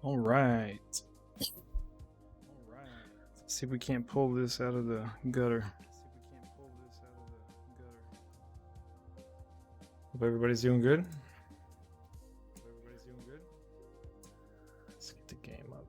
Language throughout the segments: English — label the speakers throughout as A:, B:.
A: All right. Let's see if we can't pull this out of the gutter. Hope everybody's doing good. Let's get the game up.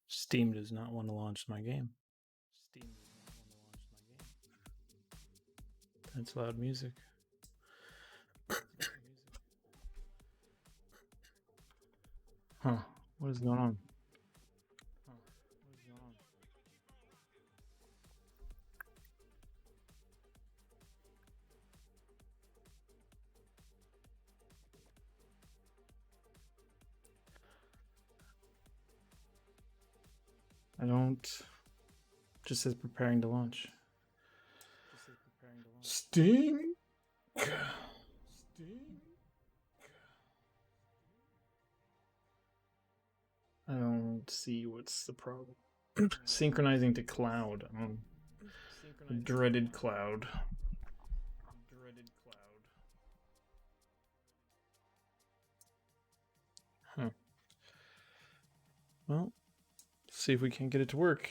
A: Steam does not want to launch my game. That's loud music. Huh. What is going on? I don't. Just says preparing to launch. Steam. I don't see what's the problem. Synchronizing to cloud. Dreaded cloud. Huh. Well, see if we can get it to work.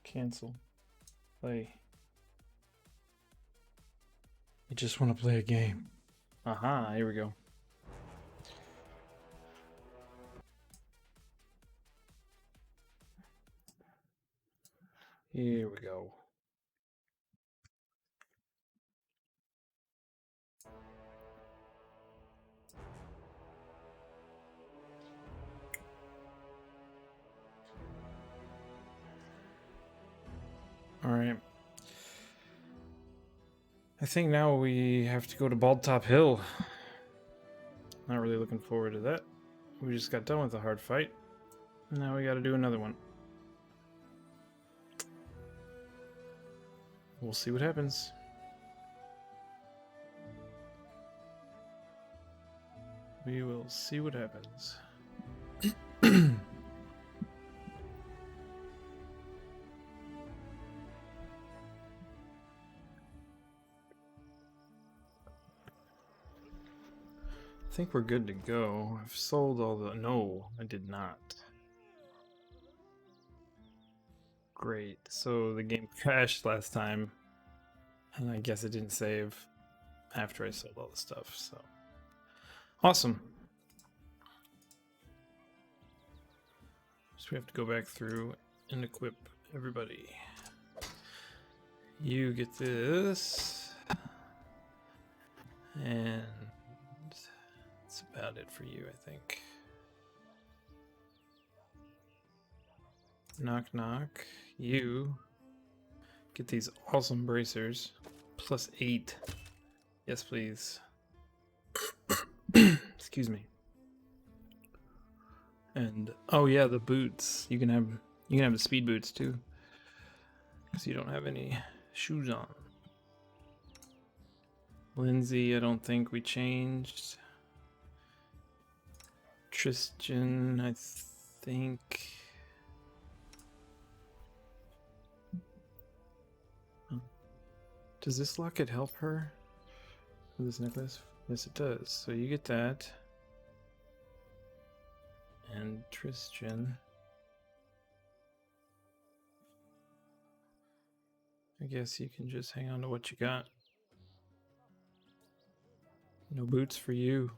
A: Cancel. Play. I just want to play a game. Aha, here we go. Here we go. All right. I think now we have to go to Bald Top Hill. Not really looking forward to that. We just got done with a hard fight. Now we got to do another one. We'll see what happens. We will see what happens. I think we're good to go. I've sold all the... No, I did not. Great. So the game crashed last time. And I guess it didn't save after I sold all the stuff, so... Awesome. So we have to go back through and equip everybody. You get this. And... that's about it for you, I think. Knock knock. You get these awesome bracers. +8. Yes, please. Excuse me. And oh yeah, the boots. You can have the speed boots too. Because you don't have any shoes on. Lindsay, I don't think we changed. Tristan, I think. Does this locket help her with this necklace? Yes, it does. So you get that. And Tristan. I guess you can just hang on to what you got. No boots for you.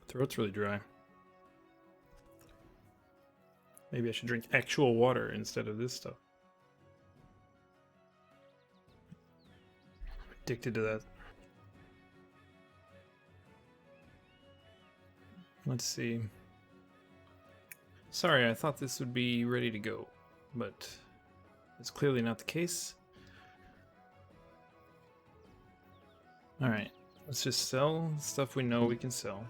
A: Throat's really dry. Maybe I should drink actual water instead of this stuff. Addicted to that. Let's see. Sorry, I thought this would be ready to go, but it's clearly not the case. Alright, let's just sell stuff we know we can sell.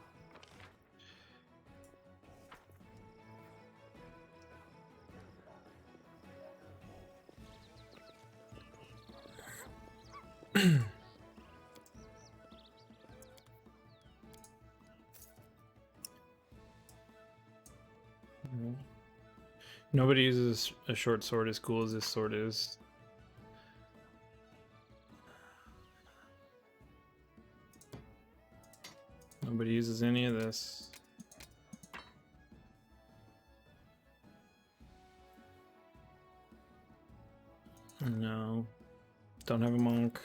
A: Nobody uses a short sword as cool as this sword is. Nobody uses any of this. No. Don't have a monk.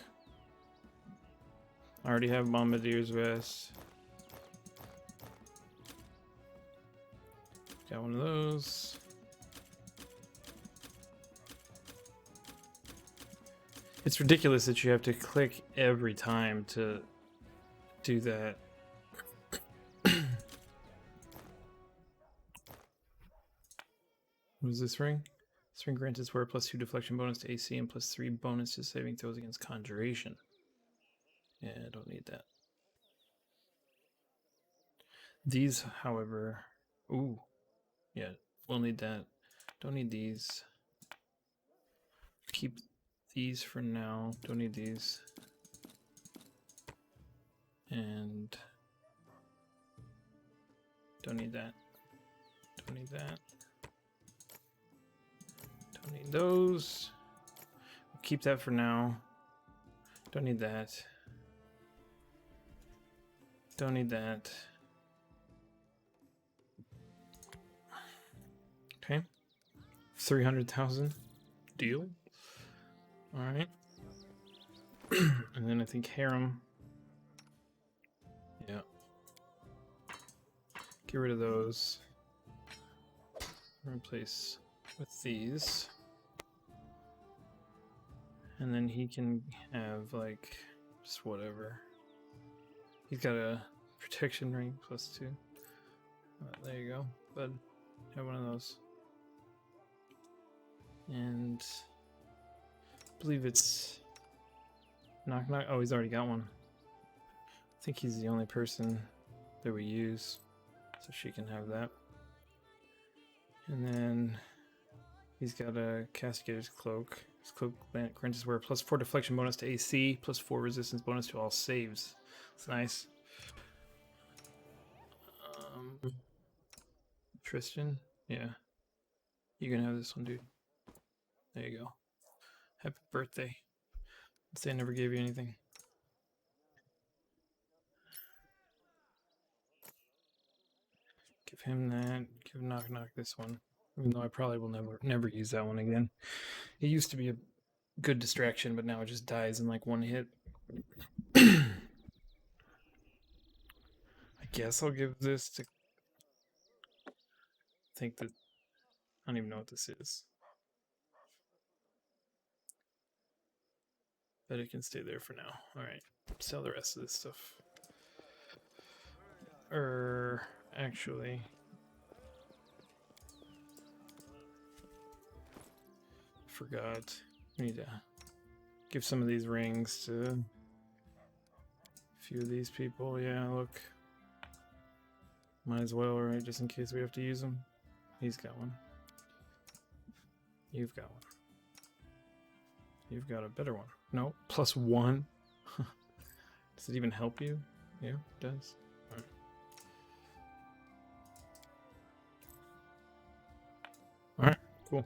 A: I already have Bombardier's vest. Got one of those. It's ridiculous that you have to click every time to do that. What is this ring? This ring grants its wearer +2 deflection bonus to AC and +3 bonus to saving throws against conjuration. Yeah, I don't need that. These, however... Ooh. Yeah, we'll need that. Don't need these. Keep these for now. Don't need these. And... don't need that. Don't need that. Don't need those. We'll keep that for now. Don't need that. Don't need that. Okay. 300,000. Deal. Alright. And then I think harem. Yeah. Get rid of those. Replace with these. And then he can have, like, just whatever. He's got a protection ring +2. There you go, bud. Have one of those. And I believe it's knock knock. Oh, he's already got one. I think he's the only person that we use, so she can have that. And then he's got a castigator's cloak. His cloak grants his wearer +4 deflection bonus to AC, +4 resistance bonus to all saves. It's nice. Tristan, yeah, you can have this one, dude. There you go. Happy birthday. Let's say I never gave you anything. Give him that. Give knock knock this one. Even though I probably will never use that one again. It used to be a good distraction, but now it just dies in like one hit. I guess I'll give this to... I think that... I don't even know what this is. But it can stay there for now. Alright. Sell the rest of this stuff. Actually... forgot. We need to give some of these rings to a few of these people. Yeah, look. Might as well, right? Just in case we have to use them. He's got one. You've got one. You've got a better one. No, +1. Does it even help you? Yeah, it does. Alright. Alright, cool.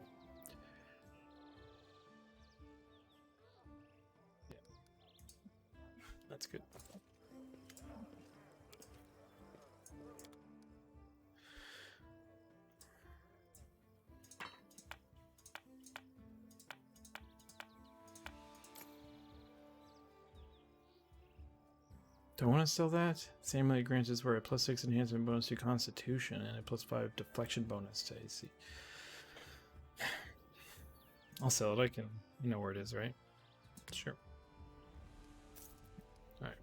A: Do I want to sell that? Same like grants is where a +6 enhancement bonus to Constitution and a +5 deflection bonus to AC. I'll sell it. I can. You know where it is, right? Sure. Alright.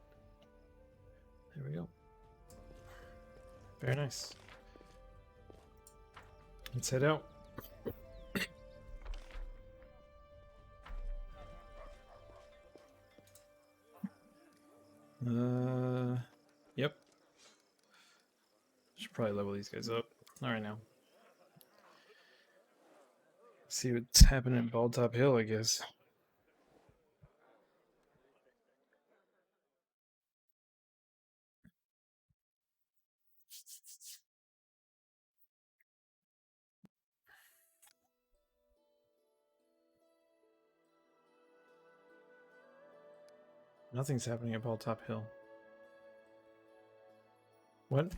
A: There we go. Very nice. Let's head out. Yep. Should probably level these guys up. Alright now. See what's happening at Baldtop Hill, I guess. Nothing's happening at Baldtop Hill. What?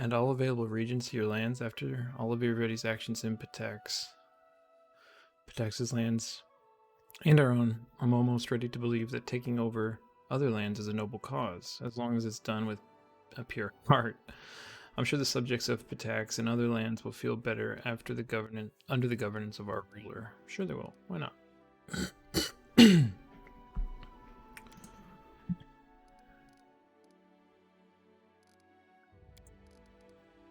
A: And all available regions to your lands after all of everybody's actions in Patax. Patax's lands and our own. I'm almost ready to believe that taking over other lands is a noble cause, as long as it's done with a pure heart. I'm sure the subjects of Patax and other lands will feel better after the under the governance of our ruler. Sure they will. Why not?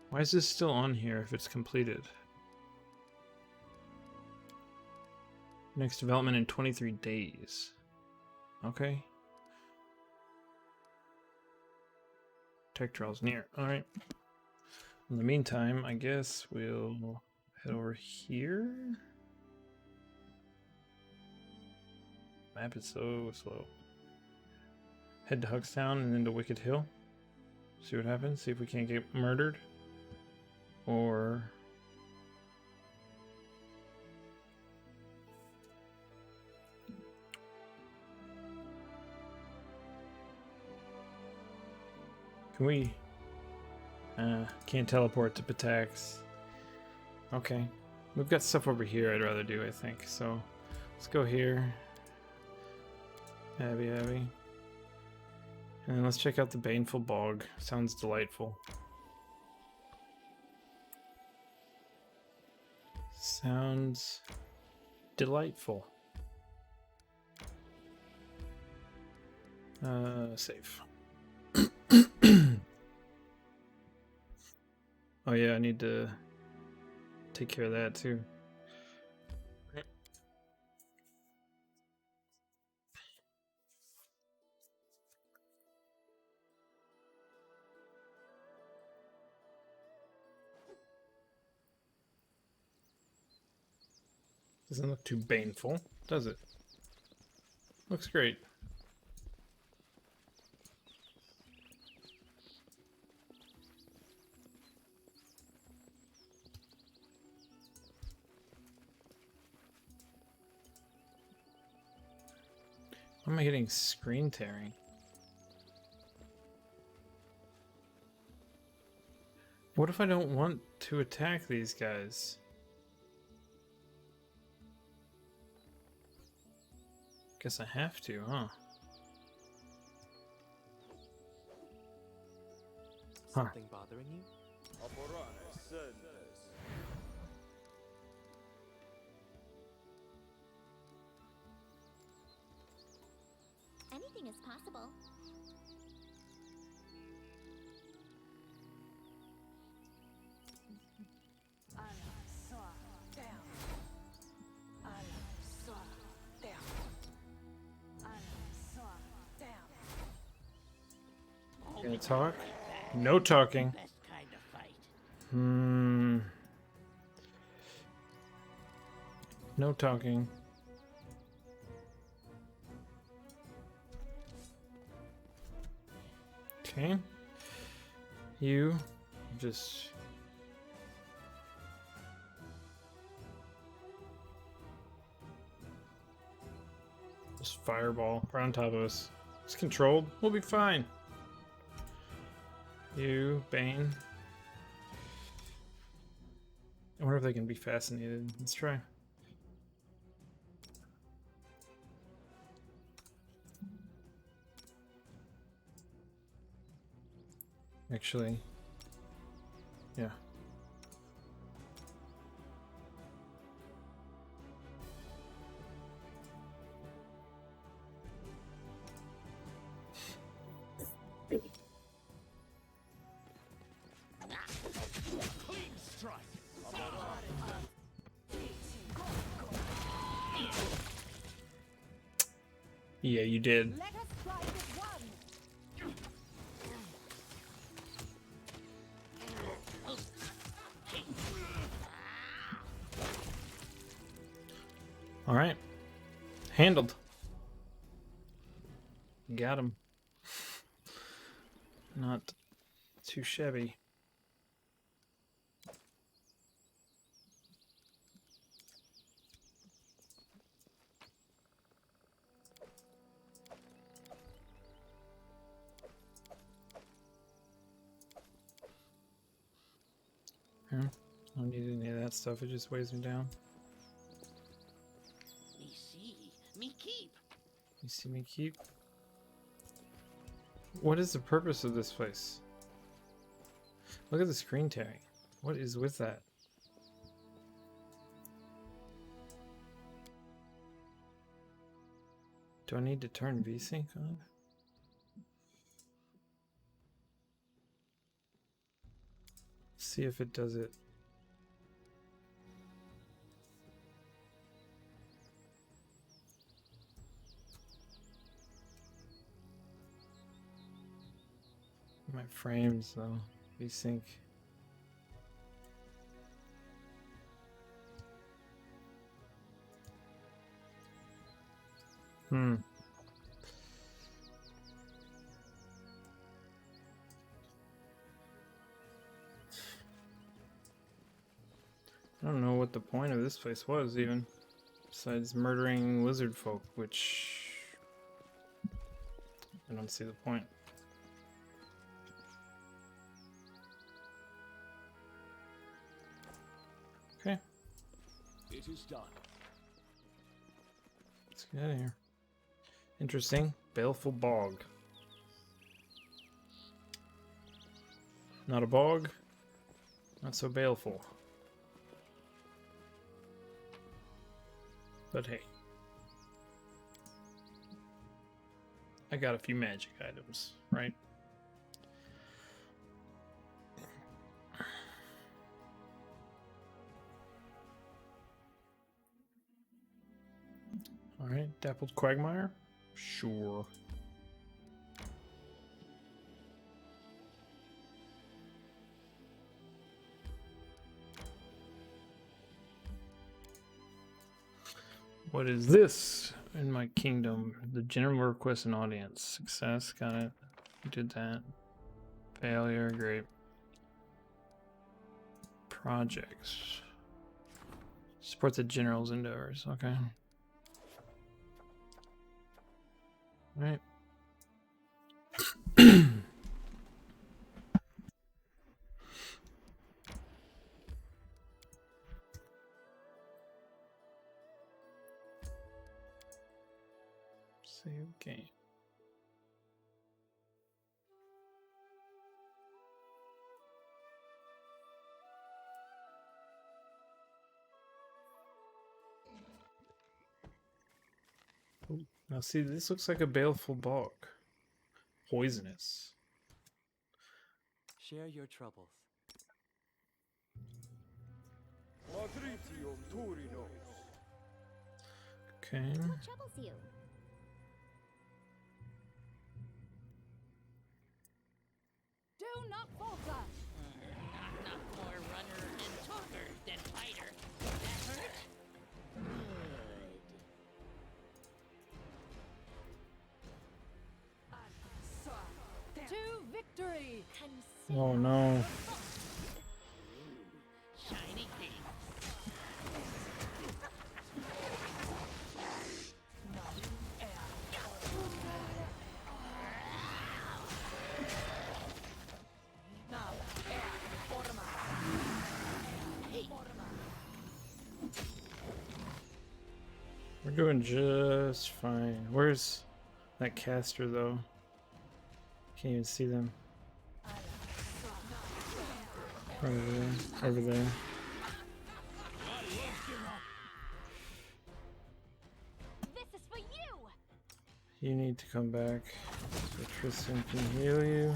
A: Why is this still on here if it's completed? Next development in 23 days. Okay. Tech trials near. Alright. In the meantime, I guess we'll head over here. Map is so slow. Head to Huckstown and then to Wicked Hill. See what happens. See if we can't get murdered. Or... can we... can't teleport to Patax. Okay. We've got stuff over here I'd rather do, I think. So, let's go here. Abby. And then let's check out the Baneful Bog. Sounds delightful. Sounds delightful. Save. Oh yeah, I need to take care of that too. Doesn't look too baneful, does it? Looks great. Why am I getting screen tearing? What if I don't want to attack these guys? Guess I have to, huh?
B: Something bothering you?
C: Anything is possible.
A: Gonna talk? No talking. No talking. Okay. You just fireball right on top of us. It's controlled. We'll be fine. You, Bane. I wonder if they can be fascinated. Let's try. Actually, yeah. Yeah, you did.
D: Let us strike as one.
A: All right, handled. Got him. Not too shabby. I don't need any of that stuff. It just weighs me down.
E: Me see, me keep.
A: You see me keep? What is the purpose of this place? Look at the screen tag. What is with that? Do I need to turn VSync on? See if it does it. My frames though, VSync. I don't know what the point of this place was even, besides murdering lizard folk, which I don't see the point. Okay,
F: It is done.
A: let's get out of here. Interesting, baleful bog. Not a bog, not so baleful. But hey, I got a few magic items, right? Alright, dappled quagmire? Sure. What is this in my kingdom? The general request and audience. Success, got it. You did that. Failure, great. Projects. Support the general's endeavors, okay. Right. Save game. Oh, now see, this looks like a baleful bog. Poisonous.
B: Share your troubles.
A: Okay.
C: What troubles you?
D: Do not falter.
E: Not more runner and talker than fighter. That hurt? Good.
D: To victory.
A: Oh no.
E: Shiny thing.
A: We're doing just fine. Where's that caster though? Can't even see them. Over there. Over there.
C: This is for you!
A: You need to come back so Tristan can heal you.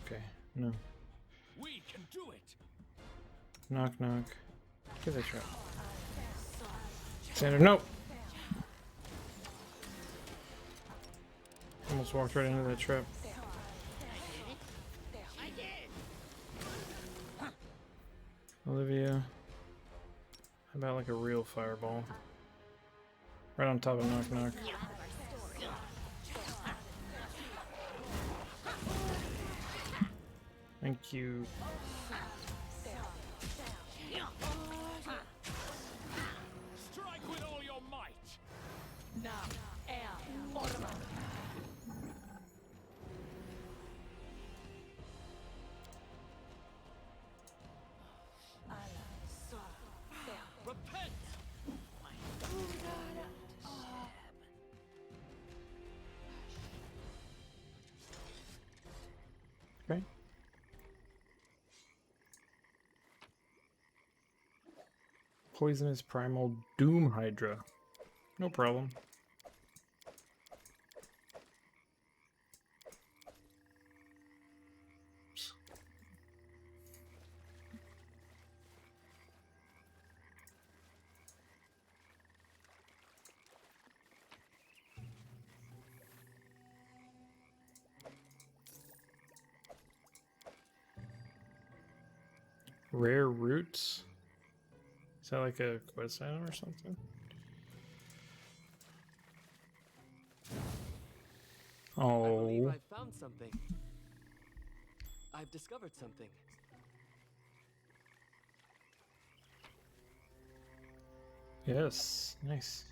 A: Okay, no.
F: We can do it.
A: Knock, knock. Get that trap. Xander, no! Almost walked right into that trap.
E: I did.
A: Olivia. How about like a real fireball? Right on top of knock, knock. Thank you.
F: Strike with all your might. Repent.
A: Okay. Poisonous primal doom hydra. No problem. Rare roots? Is that like a quest item or something?
B: I believe
A: Oh,
B: I've found something. I've discovered something.
A: yes, nice.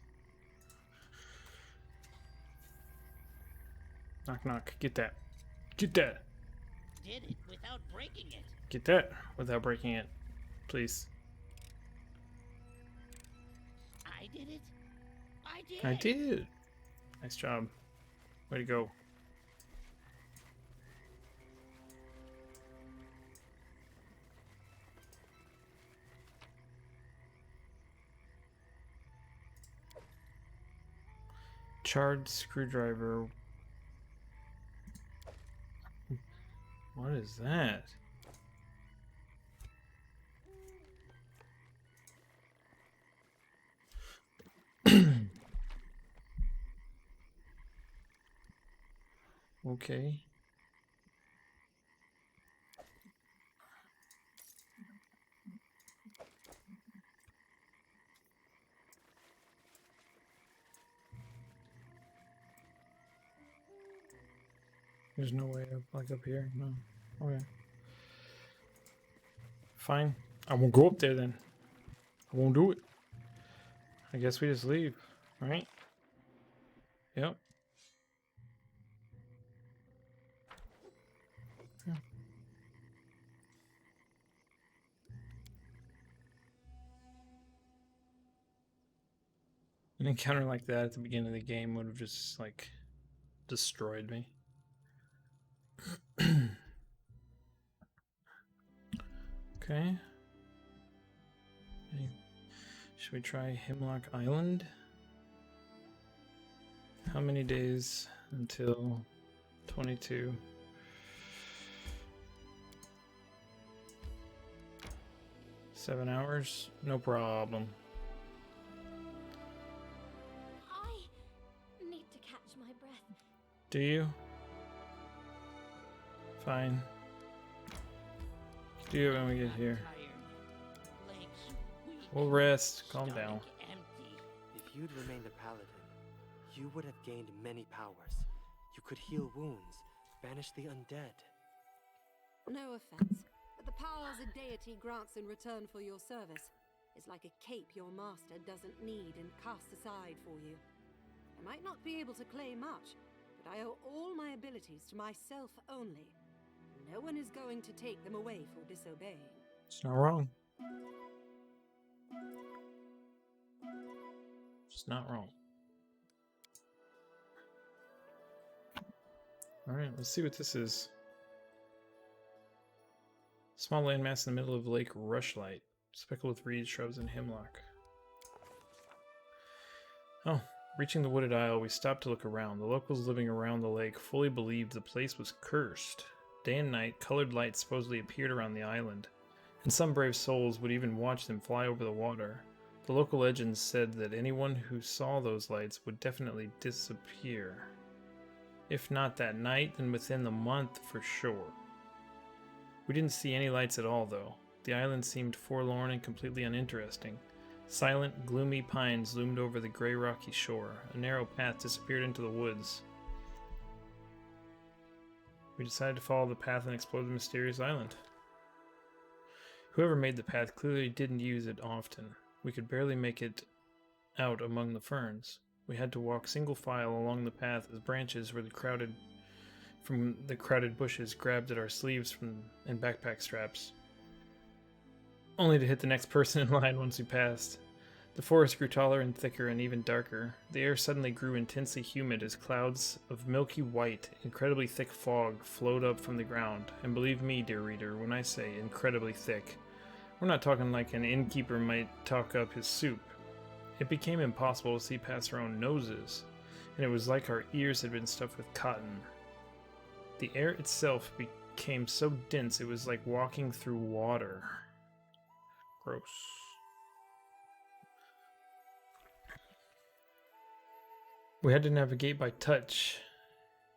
A: Knock, knock. Get that. Get that.
E: Did it without breaking it.
A: Get that without breaking it, please.
E: I did it. I did.
A: I did. Nice job. Way to go. Charred screwdriver. What is that? Okay. There's no way up, like up here. No. Okay. Fine. I won't go up there then. I won't do it. I guess we just leave, right? Yep. Yeah. An encounter like that at the beginning of the game would have just like destroyed me. Okay. Should we try Hemlock Island? How many days until 22? Seven hours? No problem.
C: I need to catch my breath.
A: Do you? Fine. Do it when we get here.
E: Tired. Legs weak.
A: We'll rest. Calm
E: Stomach
A: down.
E: empty.
B: If you'd remained a paladin, you would have gained many powers. You could heal wounds, banish the undead.
D: No offense, but the powers a deity grants in return for your service is like a cape your master doesn't need and casts aside for you. I might not be able to claim much, but I owe all my abilities to myself only. No one is going to take them away for disobeying.
A: It's not wrong. It's not wrong. Alright, let's see what this is. Small landmass in the middle of Lake Rushlight, speckled with reeds, shrubs, and hemlock. Oh, reaching the wooded isle, we stopped to look around. The locals living around the lake fully believed the place was cursed. Day and night, colored lights supposedly appeared around the island, and some brave souls would even watch them fly over the water. The local legends said that anyone who saw those lights would definitely disappear. If not that night, then within the month for sure. We didn't see any lights at all, though. The island seemed forlorn and completely uninteresting. Silent, gloomy pines loomed over the gray rocky shore. A narrow path disappeared into the woods. We decided to follow the path and explore the mysterious island. Whoever made the path clearly didn't use it often. We could barely make it out among the ferns. We had to walk single file along the path as branches from the crowded bushes grabbed at our sleeves and backpack straps, only to hit the next person in line once we passed. The forest grew taller and thicker and even darker. The air suddenly grew intensely humid as clouds of milky white, incredibly thick fog flowed up from the ground. And believe me, dear reader, when I say incredibly thick, we're not talking like an innkeeper might talk up his soup. It became impossible to see past our own noses, and it was like our ears had been stuffed with cotton. The air itself became so dense it was like walking through water. Gross. We had to navigate by touch,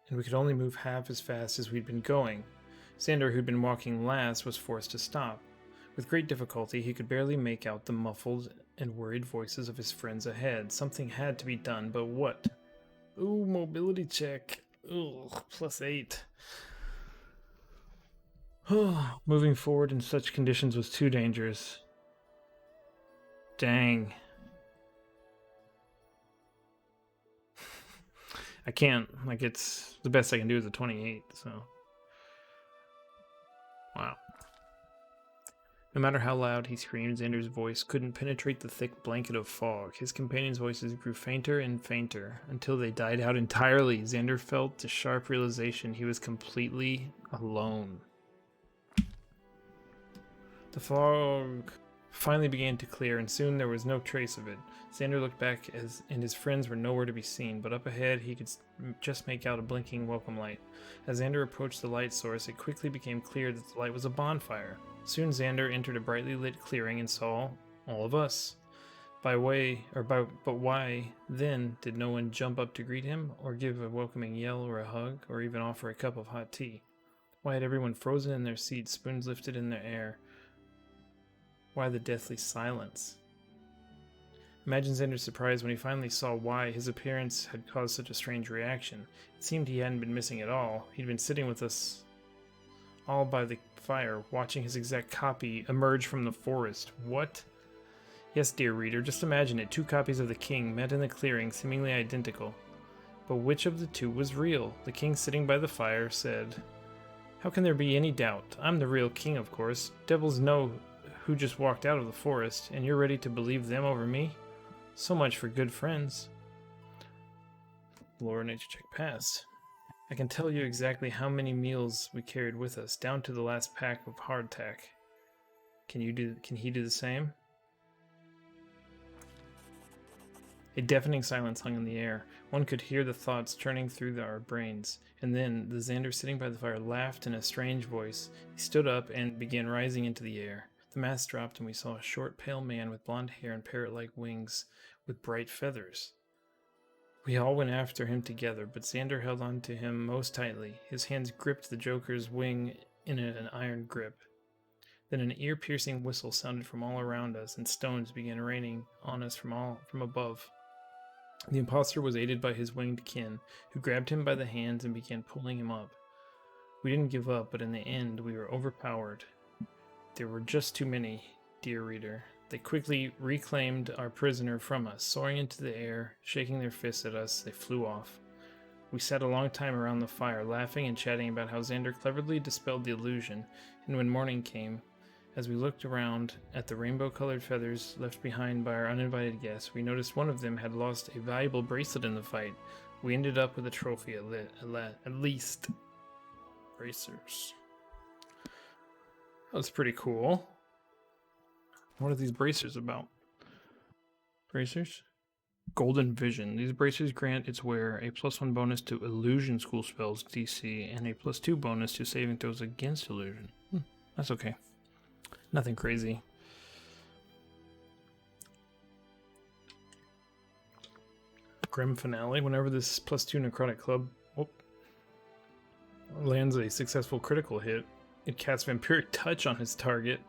A: and we could only move half as fast as we'd been going. Xander, who'd been walking last, was forced to stop. With great difficulty, he could barely make out the muffled and worried voices of his friends ahead. Something had to be done, but what? Ooh, mobility check. Ooh, +8. Moving forward in such conditions was too dangerous. Dang. I can't, like, it's the best I can do is a 28, so. Wow. No matter how loud he screamed, Xander's voice couldn't penetrate the thick blanket of fog. His companions' voices grew fainter and fainter until they died out entirely. Xander felt the sharp realization he was completely alone. The fog finally began to clear, and soon there was no trace of it. Xander looked back and his friends were nowhere to be seen, but up ahead he could just make out a blinking welcome light. As Xander approached the light source, it quickly became clear that the light was a bonfire. Soon Xander entered a brightly lit clearing and saw all of us. But why then did no one jump up to greet him, or give a welcoming yell or a hug, or even offer a cup of hot tea? Why had everyone frozen in their seats, spoons lifted in the air? Why the deathly silence? Imagine Xander's surprise when he finally saw why his appearance had caused such a strange reaction. It seemed he hadn't been missing at all. He'd been sitting with us all by the fire, watching his exact copy emerge from the forest. What? Yes, dear reader, just imagine it. 2 copies of the king met in the clearing, seemingly identical. But which of the 2 was real? The king sitting by the fire said, "How can there be any doubt? I'm the real king, of course. Devils know who just walked out of the forest, and you're ready to believe them over me? So much for good friends." Lore nature check passed. I can tell you exactly how many meals we carried with us, down to the last pack of hardtack. Can he do the same? A deafening silence hung in the air. One could hear the thoughts churning through our brains. And then the Xander sitting by the fire laughed in a strange voice. He stood up and began rising into the air. The mask dropped and we saw a short, pale man with blonde hair and parrot-like wings with bright feathers. We all went after him together, but Xander held on to him most tightly. His hands gripped the Joker's wing in an iron grip. Then an ear-piercing whistle sounded from all around us, and stones began raining on us from above. The imposter was aided by his winged kin, who grabbed him by the hands and began pulling him up. We didn't give up, but in the end we were overpowered. There were just too many, dear reader. They quickly reclaimed our prisoner from us. Soaring into the air, shaking their fists at us, they flew off. We sat a long time around the fire, laughing and chatting about how Xander cleverly dispelled the illusion, and when morning came, as we looked around at the rainbow-colored feathers left behind by our uninvited guests, we noticed one of them had lost a valuable bracelet in the fight. We ended up with a trophy at least. Bracers. That's pretty cool. What are these bracers about? Bracers? Golden Vision. These bracers grant its wearer a +1 bonus to illusion school spells DC and a +2 bonus to saving throws against illusion. That's okay. Nothing crazy. Grim Finale. Whenever this +2 necrotic club lands a successful critical hit, it casts Vampiric Touch on his target.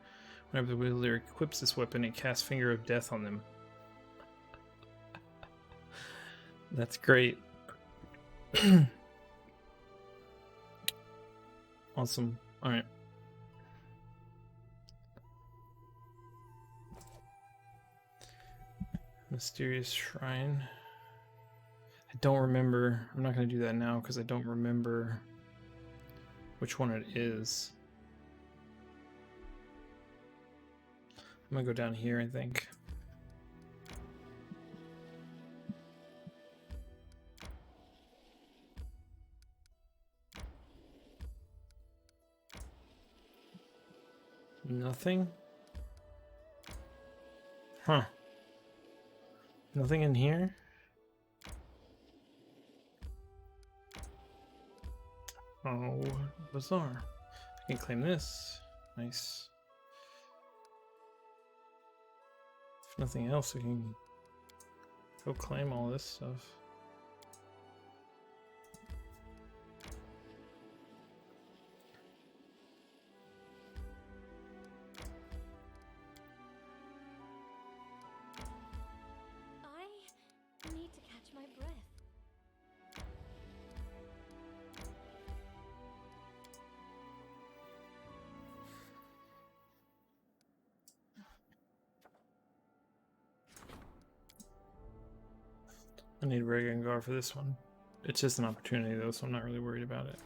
A: Whenever the wielder equips this weapon, it casts Finger of Death on them. That's great. Awesome. Alright. Mysterious Shrine. I don't remember. I'm not going to do that now because I don't remember which one it is. I'm going to go down here, I think. Nothing? Huh. Nothing in here? Oh, bizarre. I can claim this. Nice. If nothing else, we can go claim all this stuff.
C: I need to catch my breath.
A: I need Regengar for this one. It's just an opportunity though, so I'm not really worried about it.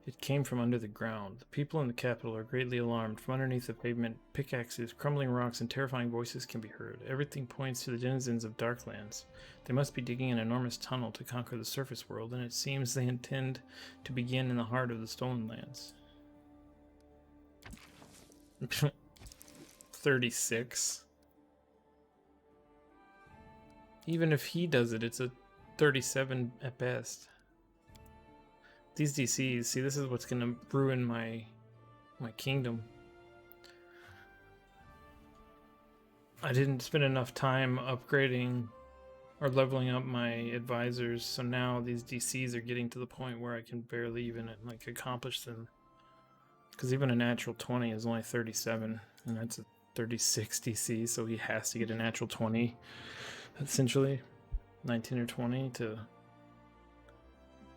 A: It came from under the ground. The people in the capital are greatly alarmed. From underneath the pavement, pickaxes, crumbling rocks, and terrifying voices can be heard. Everything points to the denizens of Darklands. They must be digging an enormous tunnel to conquer the surface world, and it seems they intend to begin in the heart of the Stolen Lands. 36. Even if he does it, it's a 37 at best. These DCs, see, this is what's gonna ruin my kingdom. I didn't spend enough time upgrading or leveling up my advisors, so now these DCs are getting to the point where I can barely even like accomplish them. Because even a natural 20 is only 37, and that's a 36 DC, so he has to get a natural 20, essentially, 19 or 20 to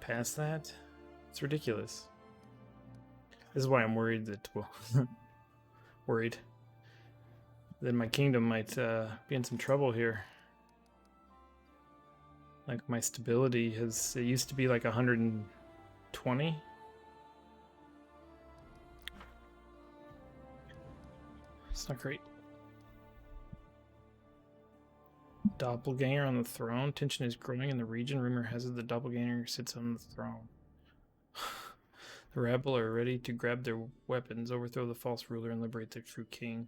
A: pass that. It's ridiculous. This is why I'm worried that, well, worried that my kingdom might be in some trouble here. Like my stability has, it used to be like 120. It's not great. Doppelganger on the throne. Tension is growing in the region. Rumor has it the doppelganger sits on the throne. The rabble are ready to grab their weapons, overthrow the false ruler, and liberate the true king.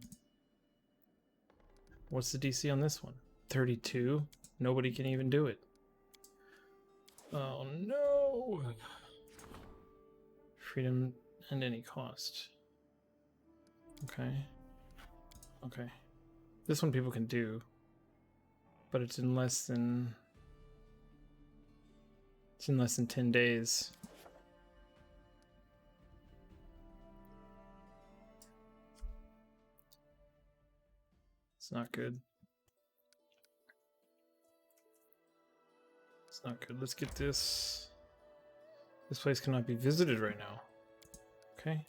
A: What's the DC on this one? 32? Nobody can even do it. Oh no! Freedom at any cost. Okay. Okay. This one people can do. But it's in less than 10 days. It's not good. It's not good. Let's get this. This place cannot be visited right now. Okay.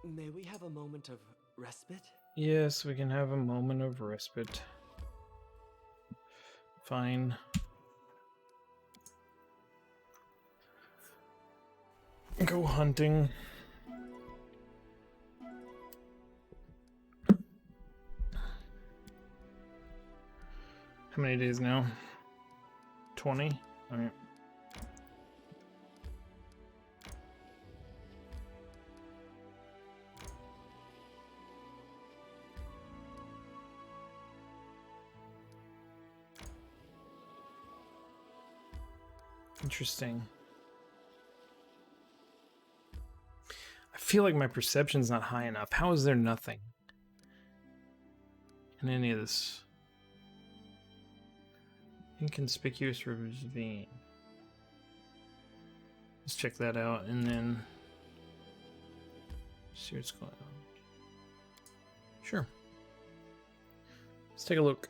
B: May we have a moment of respite?
A: Yes, we can have a moment of respite. Fine. Go hunting. How many days now? 20? Alright. Interesting. I feel like my perception's not high enough. How is there nothing in any of this? Inconspicuous ravine. Let's check that out and then see what's going on. Sure. Let's take a look.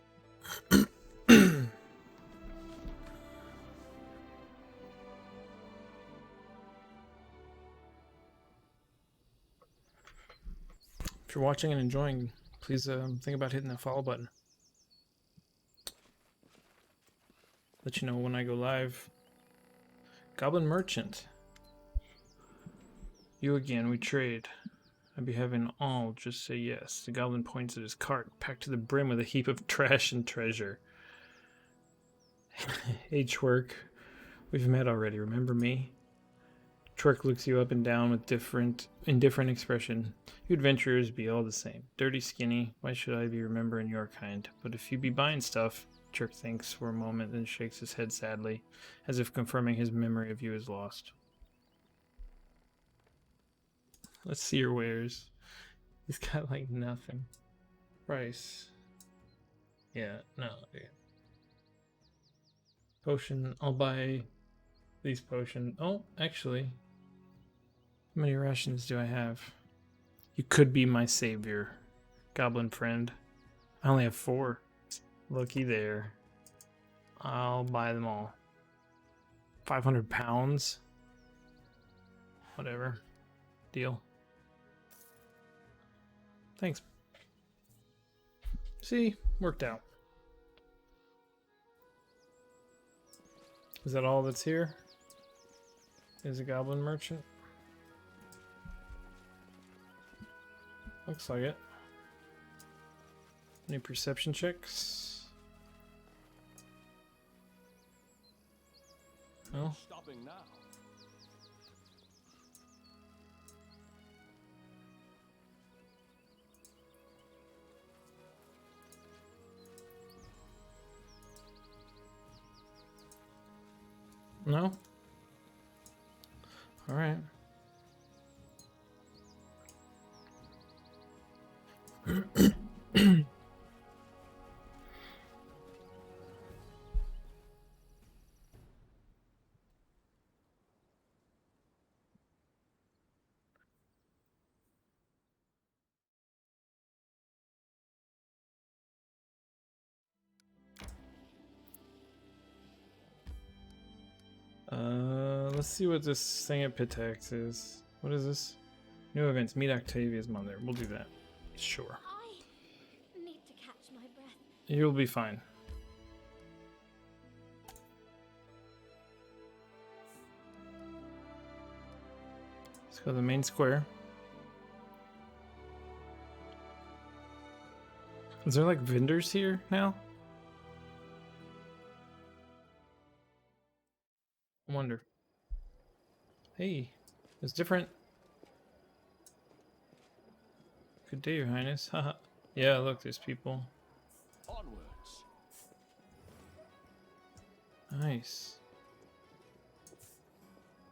A: If you're watching and enjoying, please think about hitting that follow button. Let you know when I go live. Goblin Merchant. You again, we trade. I'd be having all, just say yes. The goblin points at his cart, packed to the brim with a heap of trash and treasure. Hey, Twerk. We've met already, remember me? Twerk looks you up and down with indifferent expression. You adventurers be all the same. Dirty, skinny, why should I be remembering your kind? But if you be buying stuff, Twerk thinks for a moment, then shakes his head sadly, as if confirming his memory of you is lost. Let's see your wares. He's got like nothing. Price. Yeah, no, dude. Potion, I'll buy these potions. Oh, actually. How many rations do I have? You could be my savior, goblin friend. I only have 4. Looky there. I'll buy them all. 500 pounds? Whatever. Deal. Thanks. See? Worked out. Is that all that's here? Is a goblin merchant? Looks like it. Any perception checks? No?
F: Stopping now.
A: No? Alright. Let's see what this thing at Pitax is. What is this? New events. Meet Octavia's mother. We'll do that. Sure.
C: I need to catch my breath.
A: You'll be fine. Let's go to the main square. Is there like vendors here now? I wonder. Hey, it's different. Good day, Your Highness. Haha. Yeah, look, there's people.
F: Onwards.
A: Nice.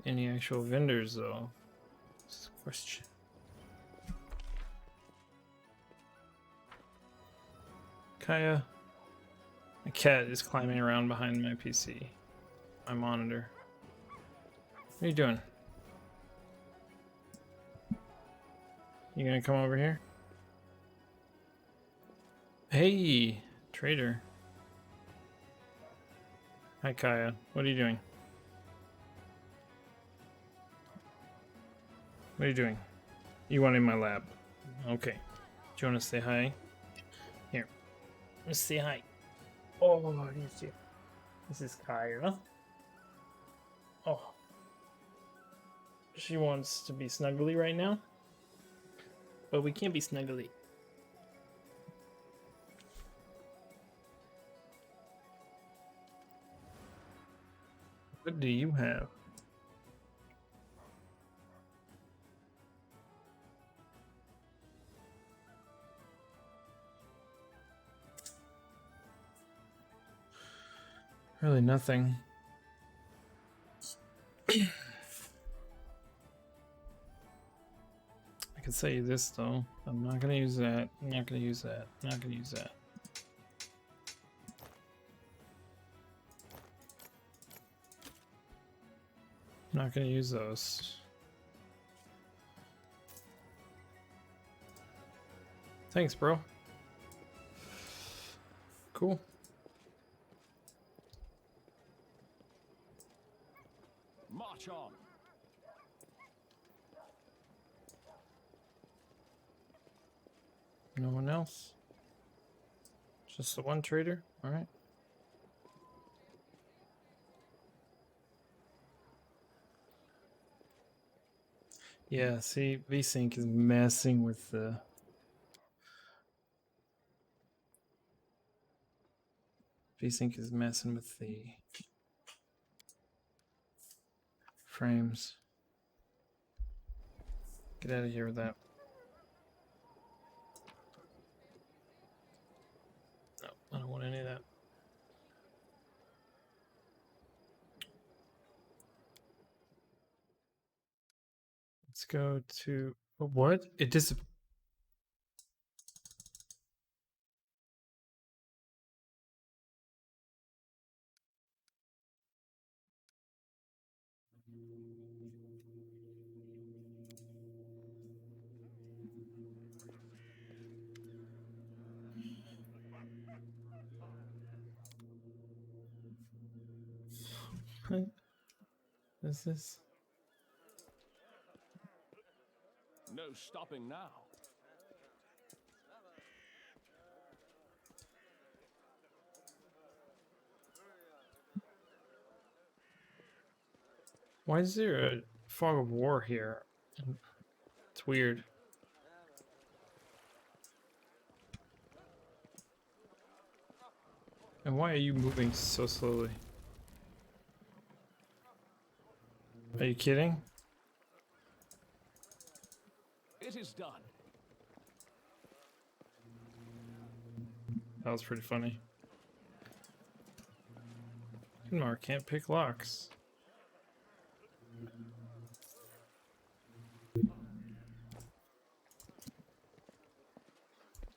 A: Any actual vendors, though? That's the question. Kaya. My cat is climbing around behind my PC. My monitor. What are you doing? You gonna come over here? Hey, trader. Hi, Kaya. What are you doing? What are you doing? You want in my lab? Okay. Do you want to say hi? Here. Let's say hi. Oh, this is Kaya. Oh. She wants to be snuggly right now. But we can't be snuggly. What do you have? Really nothing. I could say you this though. I'm not gonna use that. I'm not gonna use that. I'm not gonna use that. I'm not gonna use those. Thanks, bro. Cool.
F: March on.
A: No one else? Just the one trader? Alright. Yeah, see, VSync is messing with the... VSync is messing with the frames. Get out of here with that. No, I don't want any of that. Let's go to... What? It dis... What is this?
F: No stopping now.
A: Why is there a fog of war here? It's weird. And why are you moving so slowly? Are you kidding?
F: It is done.
A: That was pretty funny. Kinmar can't pick locks.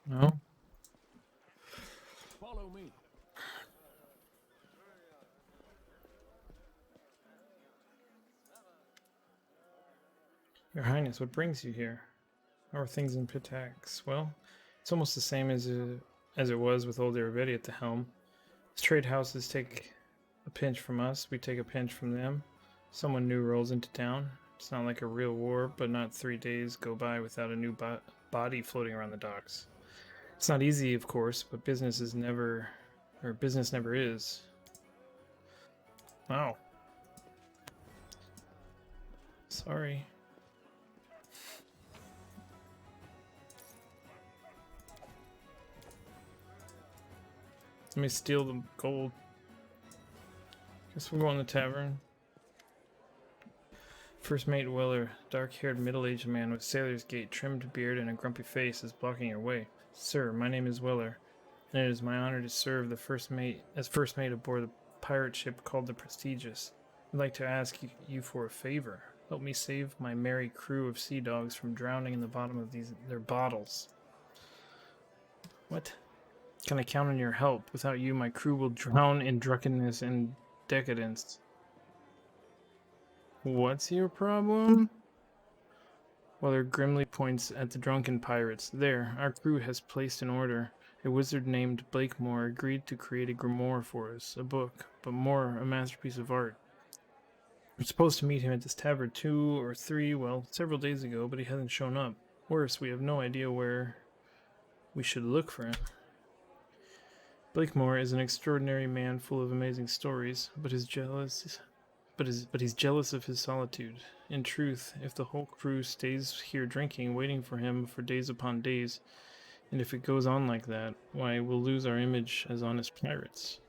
A: No?
F: Follow me.
A: Your Highness, what brings you here? How are things in Pitax? Well, it's almost the same as it was with old Irivedi at the helm. As trade houses take a pinch from us, we take a pinch from them. Someone new rolls into town. It's not like a real war, but not 3 days go by without a new body floating around the docks. It's not easy, of course, but business never is. Wow. Sorry. Let me steal the gold. Guess we'll go in the tavern. First mate Weller, dark-haired middle-aged man with sailor's gait, trimmed beard, and a grumpy face is blocking your way. Sir, my name is Weller, and it is my honor to serve the first mate aboard the pirate ship called the Prestigious. I'd like to ask you for a favor. Help me save my merry crew of sea dogs from drowning in the bottom of their bottles. What? Can I count on your help? Without you, my crew will drown in drunkenness and decadence. What's your problem? Weller grimly points at the drunken pirates. There, our crew has placed an order. A wizard named Blakemore agreed to create a grimoire for us, a book, but more a masterpiece of art. We're supposed to meet him at this tavern 2 or 3, well, several days ago, but he hasn't shown up. Worse, we have no idea where we should look for him. Blakemore is an extraordinary man full of amazing stories, but he's jealous of his solitude. In truth, if the whole crew stays here drinking, waiting for him for days upon days, and if it goes on like that, why, we'll lose our image as honest pirates.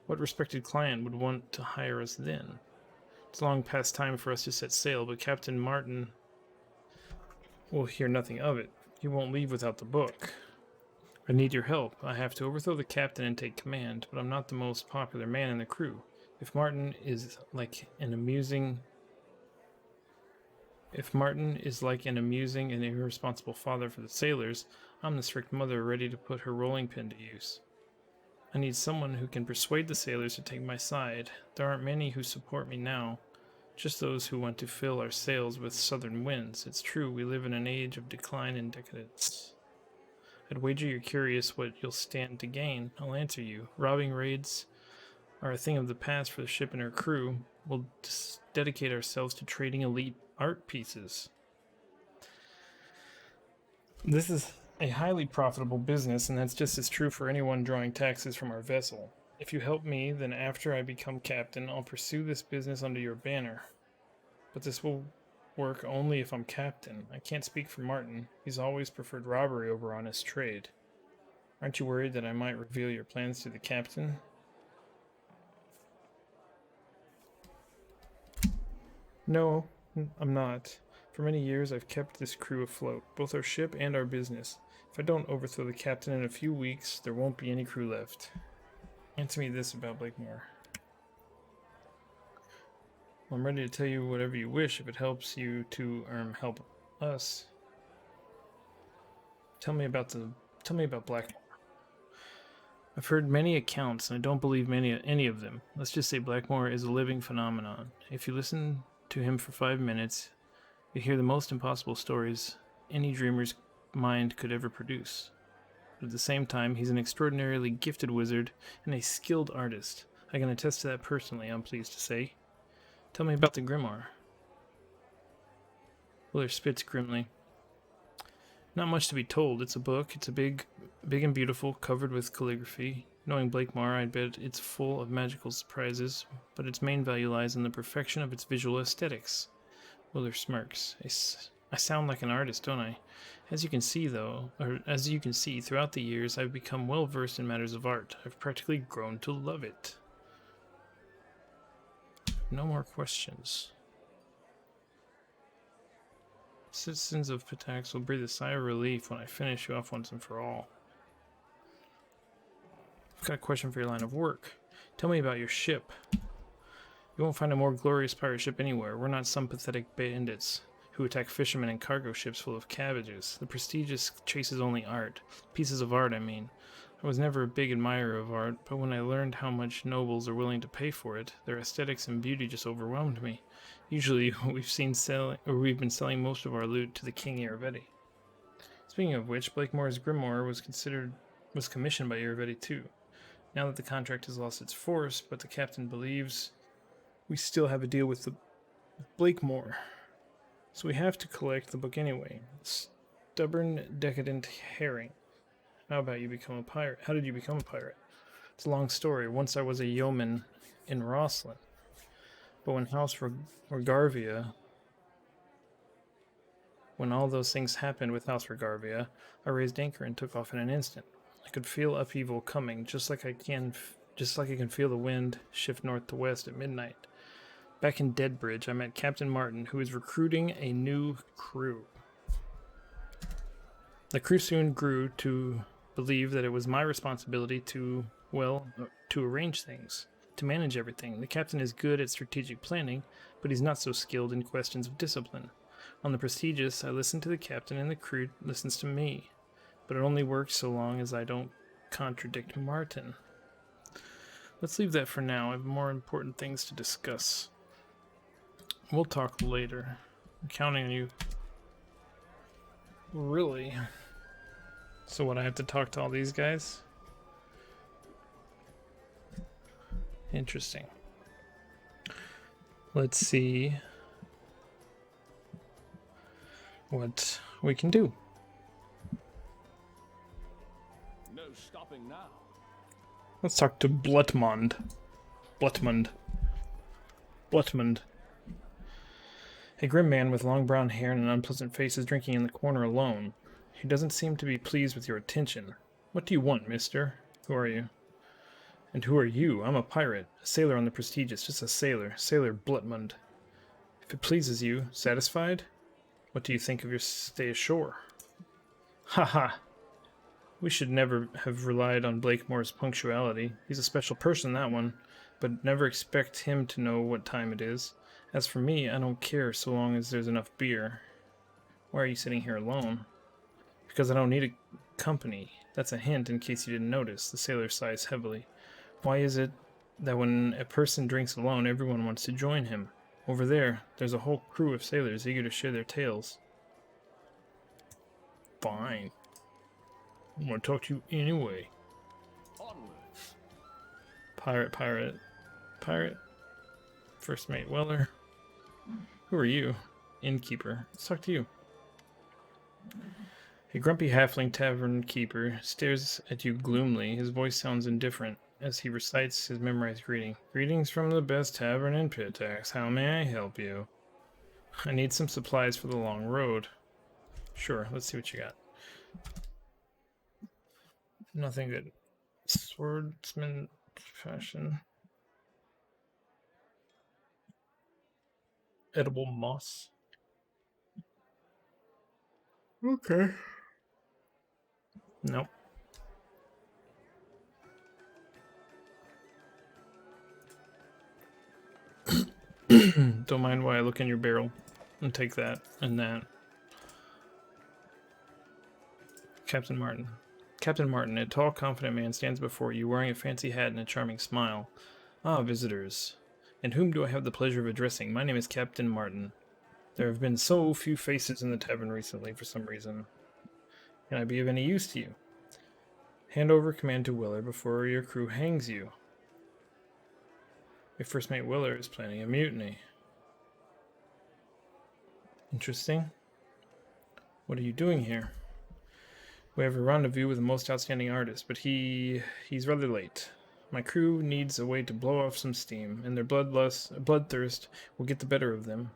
A: What respected client would want to hire us then? It's long past time for us to set sail, but Captain Martin will hear nothing of it. He won't leave without the book. I need your help. I have to overthrow the captain and take command, but I'm not the most popular man in the crew. If Martin is like an amusing and irresponsible father for the sailors, I'm the strict mother ready to put her rolling pin to use. I need someone who can persuade the sailors to take my side. There aren't many who support me now, just those who want to fill our sails with southern winds. It's true, we live in an age of decline and decadence. I'd wager you're curious what you'll stand to gain. I'll answer you. Robbing raids are a thing of the past for the ship and her crew. We'll dedicate ourselves to trading elite art pieces. This is a highly profitable business, and that's just as true for anyone drawing taxes from our vessel. If you help me, then after I become captain, I'll pursue this business under your banner. But this will work only if I'm captain. I can't speak for Martin. He's always preferred robbery over honest trade. Aren't you worried that I might reveal your plans to the captain? No, I'm not. For many years I've kept this crew afloat, both our ship and our business. If I don't overthrow the captain in a few weeks, there won't be any crew left. Answer me this about Blakemore. Well, I'm ready to tell you whatever you wish if it helps you to help us. Tell me about Blackmore. I've heard many accounts, and I don't believe any of them. Let's just say Blackmore is a living phenomenon. If you listen to him for 5 minutes, you hear the most impossible stories any dreamer's mind could ever produce. But at the same time, he's an extraordinarily gifted wizard and a skilled artist. I can attest to that personally, I'm pleased to say. Tell me about the grimoire. Willer spits grimly. Not much to be told. It's a book. It's a big and beautiful, covered with calligraphy. Knowing Blakemore, I bet it's full of magical surprises, but its main value lies in the perfection of its visual aesthetics. Willer smirks. I sound like an artist, don't I? As you can see, throughout the years, I've become well versed in matters of art. I've practically grown to love it. No more questions. Citizens of Pitax will breathe a sigh of relief when I finish you off once and for all. I've got a question for your line of work. Tell me about your ship. You won't find a more glorious pirate ship anywhere. We're not some pathetic bandits who attack fishermen and cargo ships full of cabbages. The prestigious chases only art. Pieces of art, I mean. I was never a big admirer of art, but when I learned how much nobles are willing to pay for it, their aesthetics and beauty just overwhelmed me. Usually, we've been selling most of our loot to the King Iravetti. Speaking of which, Blakemore's grimoire was commissioned by Iravetti too. Now that the contract has lost its force, but the captain believes we still have a deal with the Blakemore. So we have to collect the book anyway. Stubborn, decadent herring. How about you become a pirate? How did you become a pirate? It's a long story. Once I was a yeoman in Rosslyn. But when when all those things happened with House Regarvia, I raised anchor and took off in an instant. I could feel upheaval coming, just like I can feel the wind shift north to west at midnight. Back in Deadbridge, I met Captain Martin, who is recruiting a new crew. The crew soon grew to believe that it was my responsibility to arrange things, to manage everything. The captain is good at strategic planning, but he's not so skilled in questions of discipline. On the Prestigious, I listen to the captain and the crew listens to me, but it only works so long as I don't contradict Martin. Let's leave that for now. I have more important things to discuss. We'll talk later. I'm counting on you. Really? So what, I have to talk to all these guys? Interesting. Let's see what we can do.
F: No stopping now.
A: Let's talk to Blutmund. A grim man with long brown hair and an unpleasant face is drinking in the corner alone. He doesn't seem to be pleased with your attention. What do you want, mister? Who are you? And who are you? I'm a pirate. A sailor on the Prestigious. Just a sailor. Sailor Blutmund. If it pleases you, satisfied? What do you think of your stay ashore? Haha. We should never have relied on Blakemore's punctuality. He's a special person, that one. But never expect him to know what time it is. As for me, I don't care so long as there's enough beer. Why are you sitting here alone? Because I don't need a company. That's a hint in case you didn't notice. The sailor sighs heavily. Why is it that when a person drinks alone, everyone wants to join him? Over there, there's a whole crew of sailors eager to share their tales. Fine. I'm gonna talk to you anyway.
F: Onwards.
A: Pirate. First mate Weller. Who are you? Innkeeper. Let's talk to you. A grumpy halfling tavern keeper stares at you gloomily. His voice sounds indifferent as he recites his memorized greeting. Greetings from the best tavern in Pitax. How may I help you? I need some supplies for the long road. Sure, let's see what you got. Nothing good. Swordsman fashion. Edible moss. Okay. Nope. Don't mind why I look in your barrel and take that and that. Captain Martin. Captain Martin, a tall, confident man stands before you, wearing a fancy hat and a charming smile. Ah, visitors. And whom do I have the pleasure of addressing? My name is Captain Martin. There have been so few faces in the tavern recently for some reason. Can I be of any use to you? Hand over command to Willer before your crew hangs you. Your first mate Willer is planning a mutiny. Interesting. What are you doing here? We have a rendezvous with the most outstanding artist, but he's rather late. My crew needs a way to blow off some steam, and their bloodthirst will get the better of them.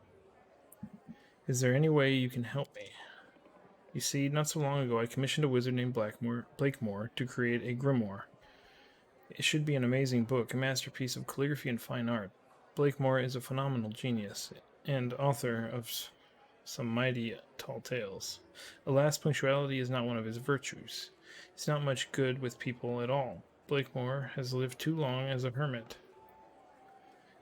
A: Is there any way you can help me? You see, not so long ago I commissioned a wizard named Blakemore to create a grimoire. It should be an amazing book, a masterpiece of calligraphy and fine art. Blakemore is a phenomenal genius, and author of some mighty tall tales. Alas, punctuality is not one of his virtues. He's not much good with people at all. Blakemore has lived too long as a hermit.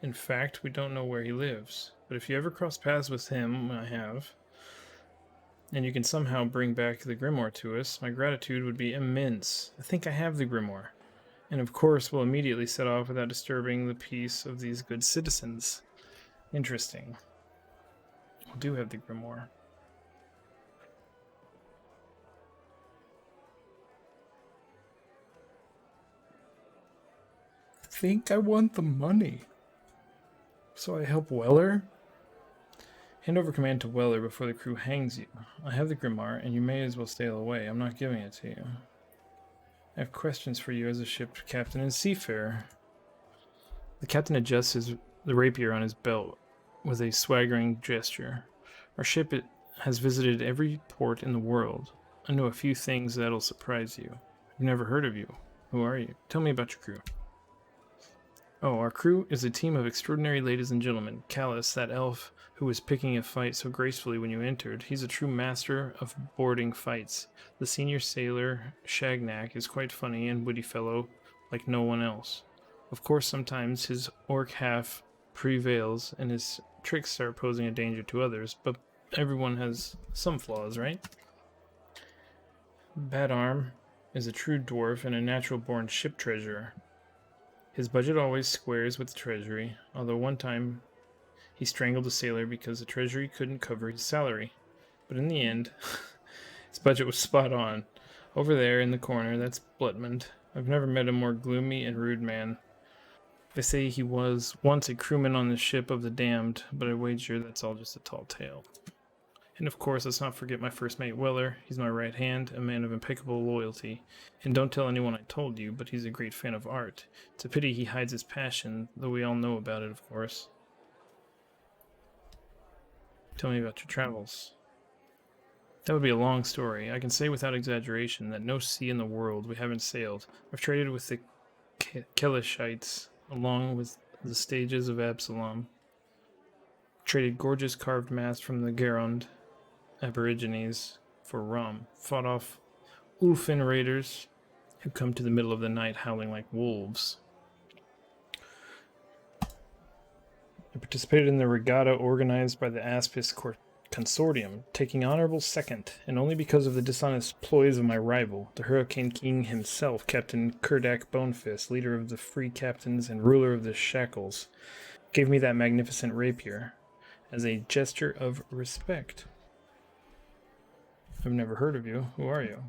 A: In fact, we don't know where he lives. But if you ever cross paths with him, I have, and you can somehow bring back the grimoire to us, my gratitude would be immense. I think I have the grimoire. And of course, we'll immediately set off without disturbing the peace of these good citizens. Interesting. We do have the grimoire. I think I want the money. So I help Weller? Hand over command to Weller before the crew hangs you. I have the grimoire, and you may as well stay away. I'm not giving it to you. I have questions for you as a ship captain and seafarer. The captain adjusts the rapier on his belt with a swaggering gesture. Our ship has visited every port in the world. I know a few things that'll surprise you. I've never heard of you. Who are you? Tell me about your crew. Oh, our crew is a team of extraordinary ladies and gentlemen. Callus, that elf who was picking a fight so gracefully when you entered, he's a true master of boarding fights. The senior sailor, Shagnack, is quite funny and witty fellow like no one else. Of course, sometimes his orc half prevails and his tricks start posing a danger to others, but everyone has some flaws, right? Bad Arm is a true dwarf and a natural-born ship treasurer. His budget always squares with the treasury, although one time he strangled a sailor because the treasury couldn't cover his salary. But in the end, his budget was spot on. Over there in the corner, that's Blutmund. I've never met a more gloomy and rude man. They say he was once a crewman on the ship of the damned, but I wager that's all just a tall tale. And of course, let's not forget my first mate, Weller. He's my right hand, a man of impeccable loyalty. And don't tell anyone I told you, but he's a great fan of art. It's a pity he hides his passion, though we all know about it, of course. Tell me about your travels. That would be a long story. I can say without exaggeration that no sea in the world we haven't sailed. I've traded with the Kelishites, along with the stages of Absalom. Traded gorgeous carved masks from the Garond Aborigines for rum. Fought off Ulfin raiders who come to the middle of the night howling like wolves. I participated in the regatta organized by the Aspis Consortium, taking honorable second, and only because of the dishonest ploys of my rival, the Hurricane King himself, Captain Kurdak Bonefist, leader of the Free Captains and ruler of the Shackles, gave me that magnificent rapier as a gesture of respect. I've never heard of you. Who are you?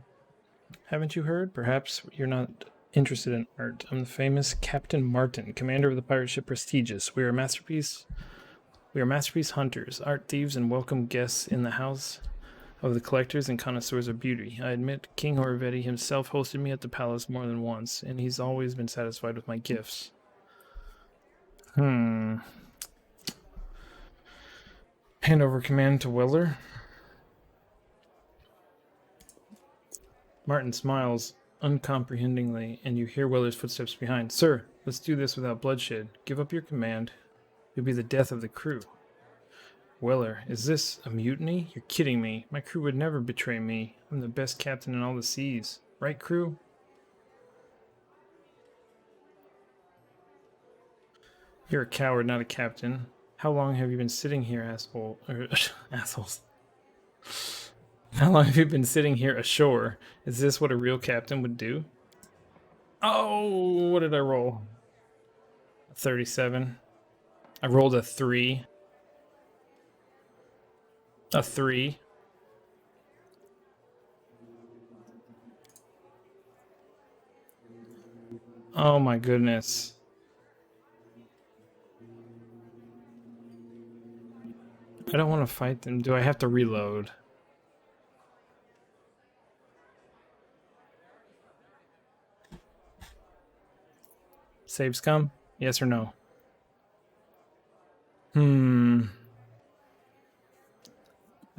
A: Haven't you heard? Perhaps you're not interested in art. I'm the famous Captain Martin, commander of the pirate ship Prestigious. We are masterpiece hunters, art thieves, and welcome guests in the house of the collectors and connoisseurs of beauty. I admit King Horvetti himself hosted me at the palace more than once, and he's always been satisfied with my gifts. Hand over command to Weller. Martin smiles uncomprehendingly, and you hear Weller's footsteps behind. Sir, let's do this without bloodshed. Give up your command. You'll be the death of the crew. Weller, is this a mutiny? You're kidding me. My crew would never betray me. I'm the best captain in all the seas. Right, crew? You're a coward, not a captain. How long have you been sitting here, asshole? Assholes. How long have you been sitting here ashore? Is this what a real captain would do? Oh, what did I roll? 37. I rolled a 3. A 3. Oh my goodness. I don't want to fight them. Do I have to reload? Save scum? Yes or no? I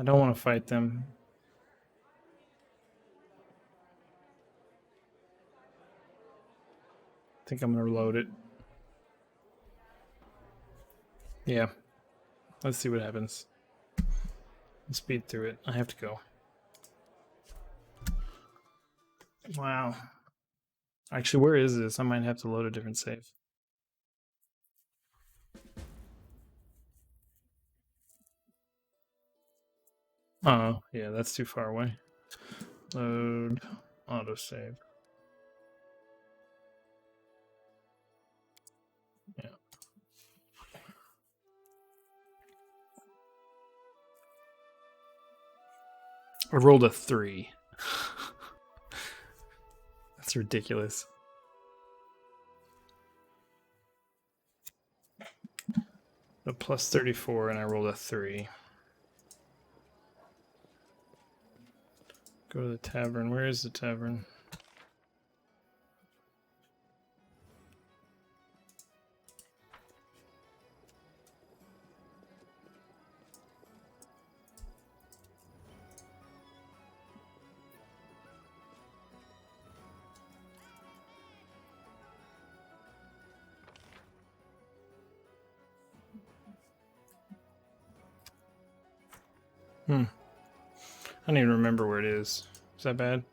A: don't want to fight them. I think I'm going to reload it. Yeah. Let's see what happens. Let's speed through it. I have to go. Wow. Actually, where is this? I might have to load a different save. Oh, yeah, that's too far away. Load, autosave. Yeah. I rolled a 3. That's ridiculous. A plus 34, and I rolled a 3. Go to the tavern. Where is the tavern? I don't even remember where it is. Is that bad?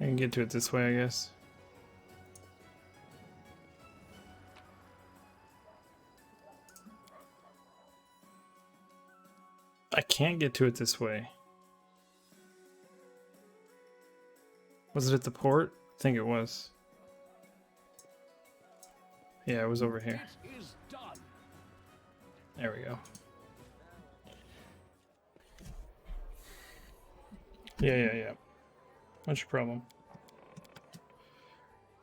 A: I can get to it this way, I guess. I can't get to it this way. Was it at the port? I think it was. Yeah, it was over here.
F: It is done.
A: There we go. Yeah. What's your problem?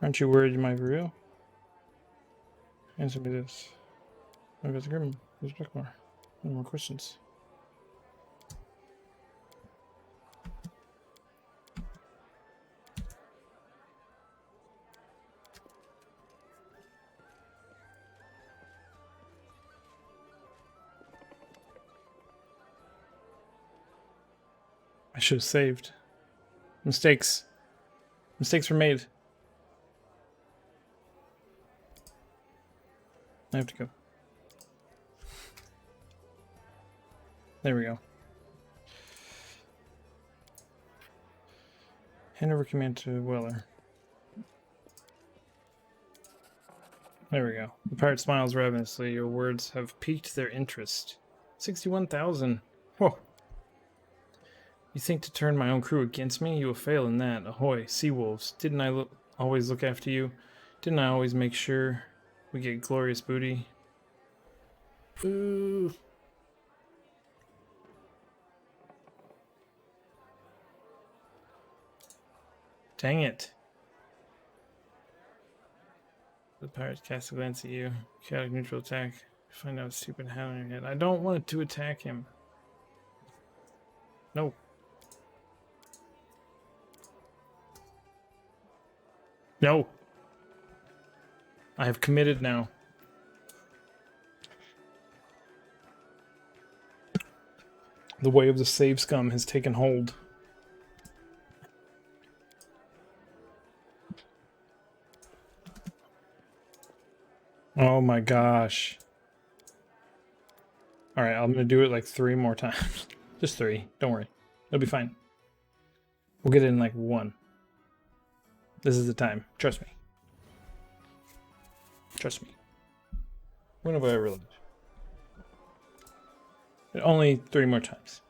A: Aren't you worried you might be real? Answer me this. Maybe it's Grim. Who's Blackmore? No more questions. I should have saved. Mistakes. Mistakes were made. I have to go. There we go. Hand over command to Weller. There we go. The pirate smiles ravenously. Your words have piqued their interest. 61,000. Whoa. You think to turn my own crew against me? You will fail in that. Ahoy, sea wolves. Didn't I always look after you? Didn't I always make sure we get glorious booty? Ooh. Dang it. The pirates cast a glance at you. Chaotic neutral attack. Find out stupid hat on your head. I don't want to attack him. No. No. I have committed now. The way of the save scum has taken hold. Oh my gosh. Alright, I'm gonna do it like 3 more times. Just 3. Don't worry. It'll be fine. We'll get it in like 1. This is the time. Trust me. Trust me. When have I ever lived? Only 3 more times.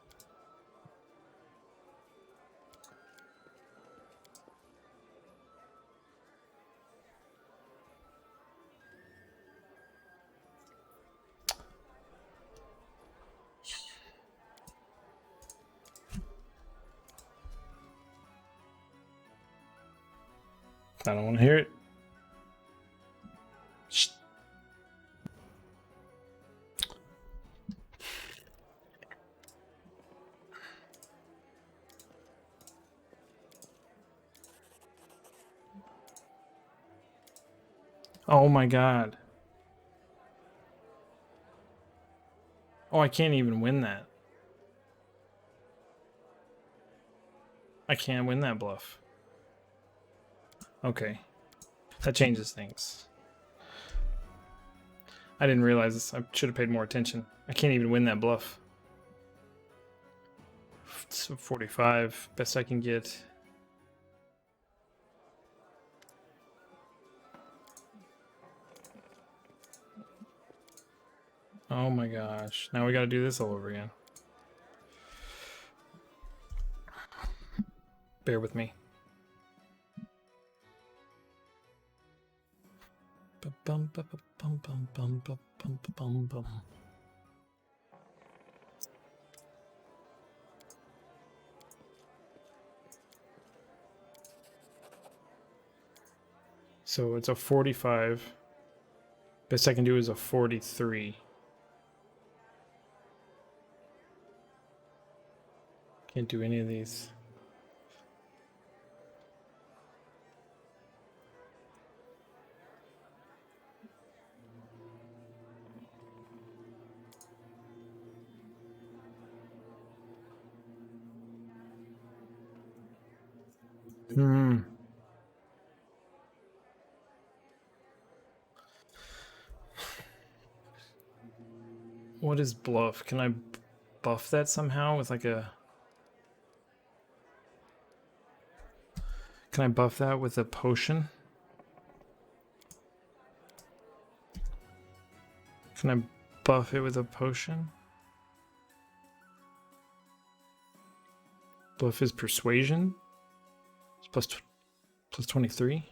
A: I don't want to hear it. Shh. Oh my god. Oh, I can't even win that. I can't win that bluff. Okay. That changes things. I didn't realize this. I should have paid more attention. I can't even win that bluff. It's 45. Best I can get. Oh my gosh. Now we gotta do this all over again. Bear with me. Bum, bum, bum, bum, bum, bum, bum, bum, bum. So it's a 45. Best I can do is a 43. Can't do any of these. What is bluff? Can I buff that somehow with like a... Can I buff that with a potion? Can I buff it with a potion? Buff is persuasion. It's plus 23.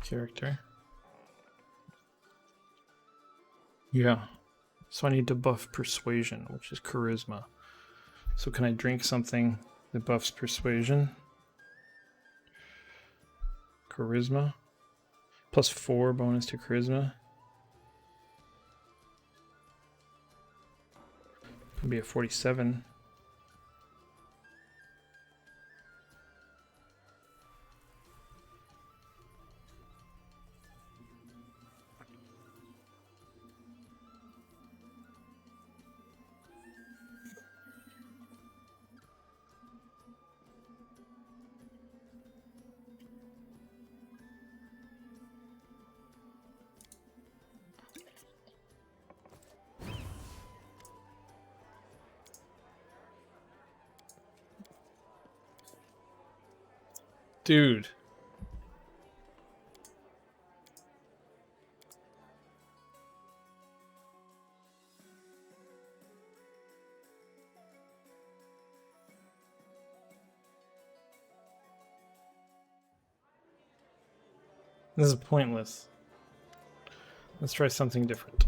A: Character. Yeah. So I need to buff persuasion, which is charisma. So can I drink something that buffs persuasion? Charisma. Plus 4 bonus to charisma. Could be a 47. Dude. This is pointless. Let's try something different.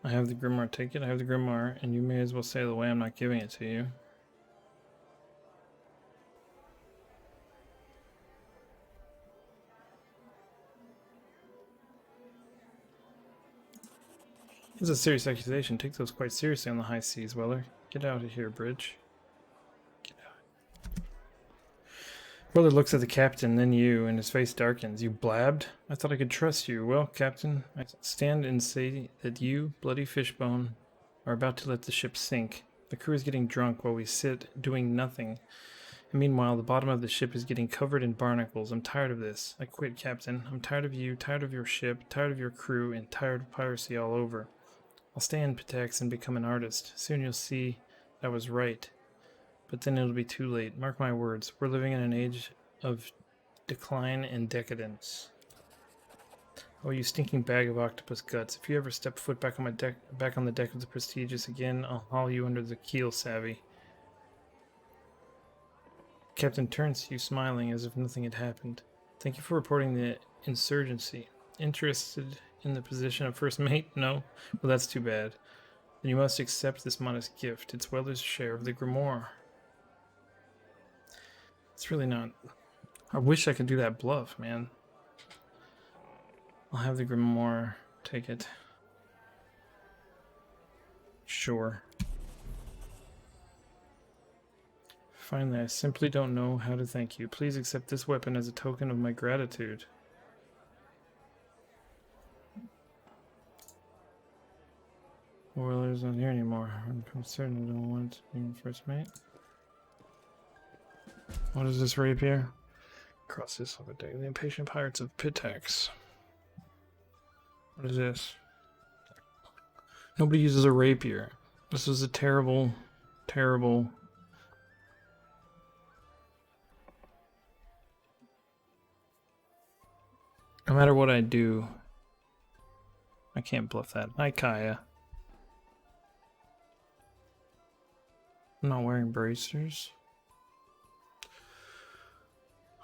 A: I have the Grimoire, take it. I have the Grimoire, and you may as well sail away. I'm not giving it to you. This is a serious accusation. Take those quite seriously on the high seas, Weller. Get out of here, Bridge. Get out. Weller looks at the captain, then you, and his face darkens. You blabbed? I thought I could trust you. Well, Captain, I stand and say that you, bloody fishbone, are about to let the ship sink. The crew is getting drunk while we sit doing nothing. And meanwhile, the bottom of the ship is getting covered in barnacles. I'm tired of this. I quit, Captain. I'm tired of you, tired of your ship, tired of your crew, and tired of piracy all over. I'll stay in Pitax and become an artist. Soon you'll see I was right. But then it'll be too late. Mark my words. We're living in an age of decline and decadence. Oh, you stinking bag of octopus guts. If you ever step foot back on the deck of the Prestigious again, I'll haul you under the keel, savvy. Captain turns to you smiling as if nothing had happened. Thank you for reporting the insurgency. Interested in the position of first mate? No? Well, that's too bad. Then you must accept this modest gift. It's Weller's share of the Grimoire. It's really not... I wish I could do that bluff, man. I'll have the Grimoire. Take it. Sure. Finally, I simply don't know how to thank you. Please accept this weapon as a token of my gratitude. Weller's not here anymore. I'm certain I don't want to be my first mate. What is this rapier? Across this of a day. The impatient pirates of Pitax. What is this? Nobody uses a rapier. This was a terrible, terrible... No matter what I do, I can't bluff that. Hi, Kaya. I'm not wearing bracers.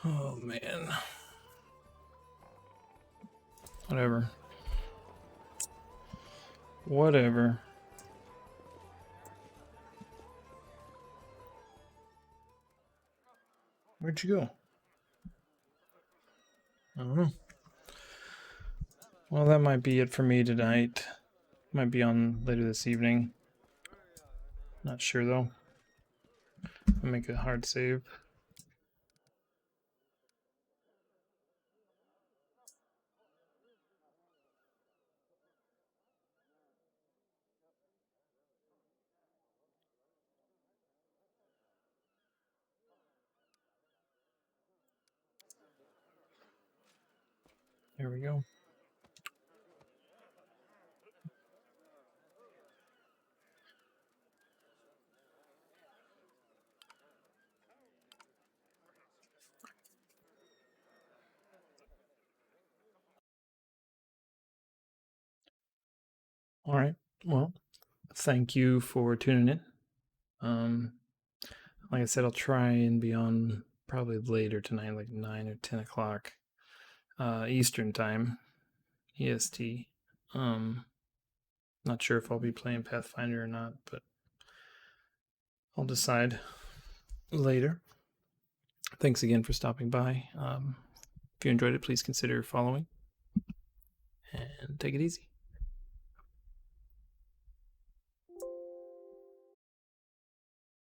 A: Oh, man. Whatever. Whatever. Where'd you go? I don't know. Well, that might be it for me tonight. Might be on later this evening. Not sure though. I'll make a hard save. There we go. All right. Well, thank you for tuning in. Like I said, I'll try and be on probably later tonight, like 9 or 10 o'clock Eastern time, EST. Not sure if I'll be playing Pathfinder or not, but I'll decide later. Thanks again for stopping by. If you enjoyed it, please consider following and take it easy.